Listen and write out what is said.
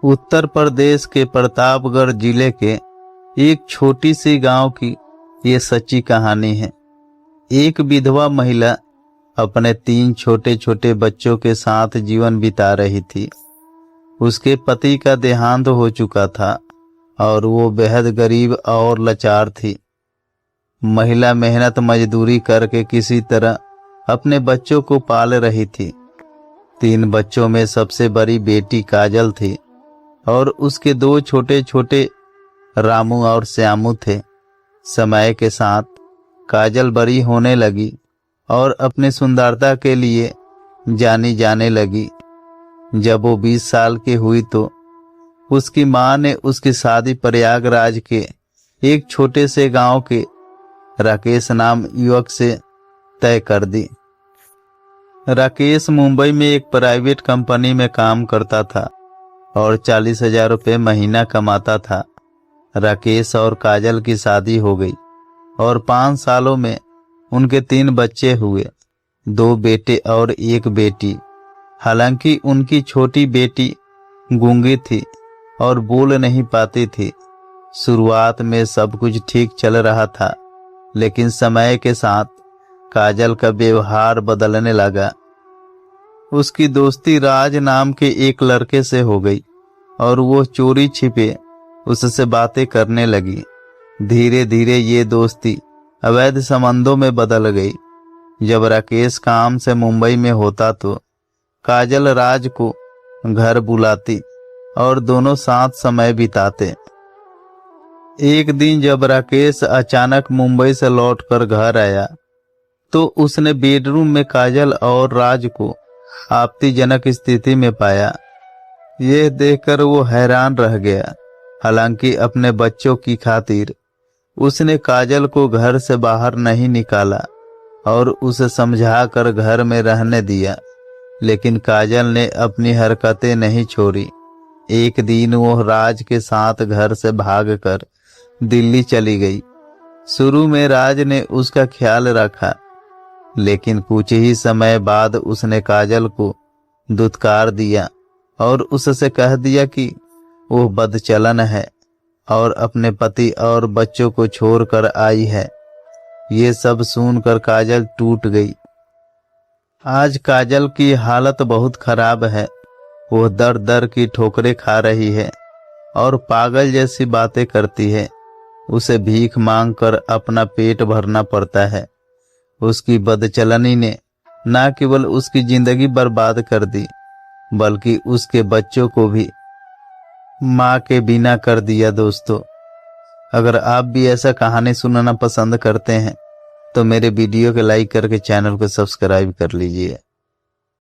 उत्तर प्रदेश के प्रतापगढ़ जिले के एक छोटी सी गांव की ये सच्ची कहानी है। एक विधवा महिला अपने 3 छोटे छोटे बच्चों के साथ जीवन बिता रही थी। उसके पति का देहांत हो चुका था और वो बेहद गरीब और लाचार थी। महिला मेहनत मजदूरी करके किसी तरह अपने बच्चों को पाल रही थी। 3 बच्चों में सबसे बड़ी बेटी काजल थी और उसके 2 छोटे छोटे रामू और श्यामू थे। समय के साथ काजल बड़ी होने लगी और अपने सुंदरता के लिए जानी जाने लगी। जब वो 20 साल की हुई तो उसकी मां ने उसकी शादी प्रयागराज के एक छोटे से गांव के राकेश नाम युवक से तय कर दी। राकेश मुंबई में एक प्राइवेट कंपनी में काम करता था और 40,000 रुपये महीना कमाता था। राकेश और काजल की शादी हो गई और 5 सालों में उनके 3 बच्चे हुए, 2 बेटे और 1 बेटी। हालांकि उनकी छोटी बेटी गूंगी थी और बोल नहीं पाती थी। शुरुआत में सब कुछ ठीक चल रहा था, लेकिन समय के साथ काजल का व्यवहार बदलने लगा। उसकी दोस्ती राज नाम के एक लड़के से हो गई और वो चोरी छिपे उससे बातें करने लगी। धीरे धीरे ये दोस्ती अवैध संबंधों में बदल गई। जब राकेश काम से मुंबई में होता तो काजल राज को घर बुलाती और दोनों साथ समय बिताते। एक दिन जब राकेश अचानक मुंबई से लौटकर घर आया तो उसने बेडरूम में काजल और राज को आपत्तिजनक स्थिति में पाया। यह देखकर वो हैरान रह गया। हालांकि अपने बच्चों की खातिर उसने काजल को घर से बाहर नहीं निकाला और उसे समझाकर घर में रहने दिया, लेकिन काजल ने अपनी हरकतें नहीं छोड़ी। एक दिन वो राज के साथ घर से भागकर दिल्ली चली गई। शुरू में राज ने उसका ख्याल रखा, लेकिन कुछ ही समय बाद उसने काजल को दुत्कार दिया और उससे कह दिया कि वो बदचलन है और अपने पति और बच्चों को छोड़कर आई है। ये सब सुनकर काजल टूट गई। आज काजल की हालत बहुत खराब है। वो दर दर की ठोकरें खा रही है और पागल जैसी बातें करती है। उसे भीख मांगकर अपना पेट भरना पड़ता है। उसकी बदचलनी ने न केवल उसकी जिंदगी बर्बाद कर दी, बल्कि उसके बच्चों को भी माँ के बिना कर दिया। दोस्तों, अगर आप भी ऐसा कहानी सुनना पसंद करते हैं तो मेरे वीडियो को लाइक करके चैनल को सब्सक्राइब कर लीजिए।